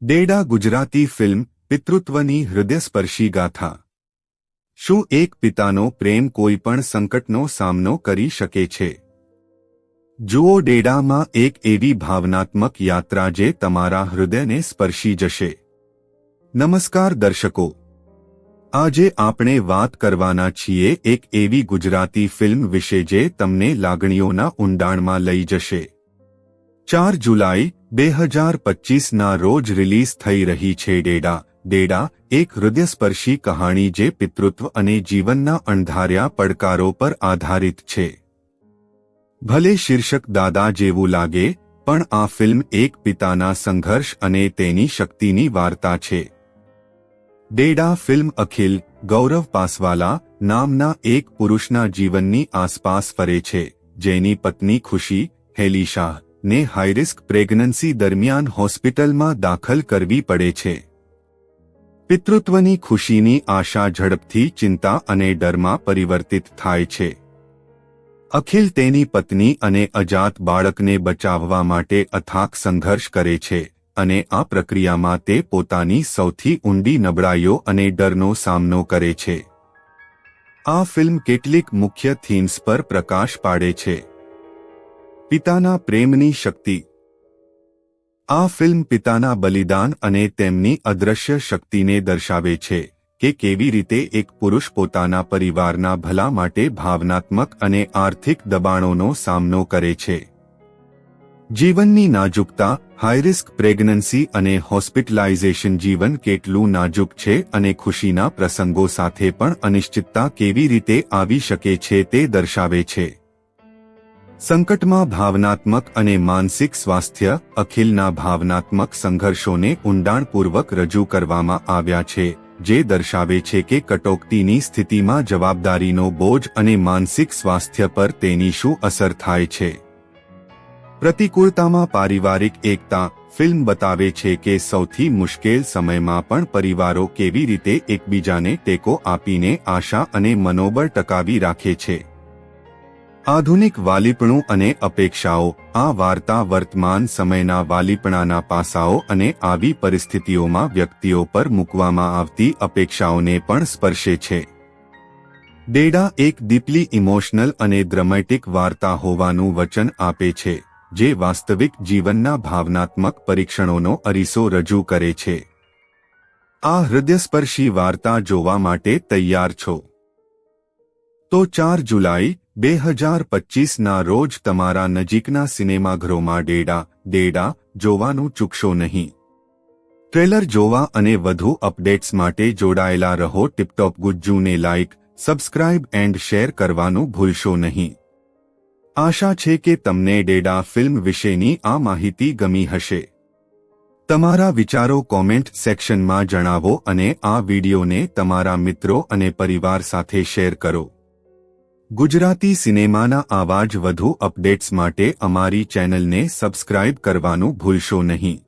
ડેડા Gujarati film પિતૃત્વની હૃદયસ્પર્શી ગાથા। શું એક પિતાનો પ્રેમ કોઈ પણ સંકટનો સામનો કરી શકે છે? જુઓ ડેડામાં એક એવી ભાવનાત્મક યાત્રા જે તમારા હૃદયને સ્પર્શી જશે। નમસ્કાર દર્શકો, આજે આપણે વાત કરવાના છીએ એક એવી ગુજરાતી ફિલ્મ વિશે જે તમને લાગણીઓના ઊંડાણમાં લઈ જશે। 4 જુલાઈ 2025ના રોજ રિલીઝ થઈ રહી છે ડેડા એક હૃદયસ્પર્શી કહાણી જે પિતૃત્વ અને જીવનના અણધાર્યા પડકારો પર આધારિત છે। ભલે શીર્ષક દાદા જેવું લાગે, પણ આ ફિલ્મ એક પિતાના સંઘર્ષ અને તેની શક્તિની વાર્તા છે। ડેડા ફિલ્મ અખિલ ગૌરવ પાસવાલા નામના એક પુરુષના જીવનની આસપાસ ફરે છે, જેની પત્ની ખુશી હેલીશાહ ને હાઈરિસ્ક પ્રેગ્નન્સી દરમિયાન હોસ્પિટલમાં દાખલ કરવી પડે છે। પિતૃત્વની ખુશીની આશા ઝડપથી ચિંતા અને ડરમાં પરિવર્તિત થાય છે। અખિલ તેની પત્ની અને અજાત બાળકને બચાવવા માટે અથાક સંઘર્ષ કરે છે, અને આ પ્રક્રિયામાં તે પોતાની સૌથી ઊંડી નબળાઈઓ અને ડરનો સામનો કરે છે। આ ફિલ્મ કેટલીક મુખ્ય થીમ્સ પર પ્રકાશ પાડે છે। પિતાના પ્રેમની શક્તિ। આ ફિલ્મ પિતાના બલિદાન અને તેમની અદૃશ્ય શક્તિને દર્શાવે છે કે કેવી રીતે એક પુરુષ પોતાના પરિવારના ભલા માટે ભાવનાત્મક અને આર્થિક દબાણોનો સામનો કરે છે। જીવનની નાજુકતા, હાઈરિસ્ક પ્રેગ્નન્સી અને હોસ્પિટલાઇઝેશન જીવન કેટલું નાજુક છે અને ખુશીના પ્રસંગો સાથે પણ અનિશ્ચિતતા કેવી રીતે આવી શકે છે તે દર્શાવે છે। સંકટમાં ભાવનાત્મક અને માનસિક સ્વાસ્થ્ય। અખિલના ભાવનાત્મક સંઘર્ષોને ઊંડાણપૂર્વક રજૂ કરવામાં આવ્યા છે, જે દર્શાવે છે કે કટોકટીની સ્થિતિમાં જવાબદારીનો બોજ અને માનસિક સ્વાસ્થ્ય પર તેની શું અસર થાય છે। પ્રતિકૂળતામાં પારિવારિક એકતા। ફિલ્મ બતાવે છે કે સૌથી મુશ્કેલ સમયમાં પણ પરિવારો કેવી રીતે એકબીજાને ટેકો આપીને આશા અને મનોબળ ટકાવી રાખે છે। આધુનિક વાલીપણું અને અપેક્ષાઓ। આ વાર્તા વર્તમાન સમયના વાલીપણાના પાસાઓ અને આવી પરિસ્થિતિઓમાં વ્યક્તિઓ પર મૂકવામાં આવતી અપેક્ષાઓને પણ સ્પર્શે છે। ડેડા એક ડીપલી ઇમોશનલ અને ડ્રામેટિક વાર્તા હોવાનું વચન આપે છે, જે વાસ્તવિક જીવનના ભાવનાત્મક પરીક્ષણોનો અરીસો રજૂ કરે છે। આ હૃદયસ્પર્શી વાર્તા જોવા માટે તૈયાર છો? તો 4 જુલાઈ 2025ના રોજ તમારા નજીકના સિનેમાઘરોમાં ડેડા જોવાનું ચૂકશો નહીં। ટ્રેલર જોવા અને વધુ અપડેટ્સ માટે જોડાયેલા રહો। Tip-top ગુજ્જુને like, subscribe and share કરવાનું ભૂલશો નહીં। આશા છે કે તમને ડેડા ફિલ્મ વિશેની આ માહિતી ગમી હશે। તમારા વિચારો કોમેન્ટ સેક્શનમાં જણાવો અને આ વિડિયોને તમારા મિત્રો અને પરિવાર સાથે શેર કરો। ગુજરાતી સિનેમાના આવા જ વધુ અપડેટ્સ માટે અમારી ચેનલને સબસ્ક્રાઇબ કરવાનું ભૂલશો નહીં।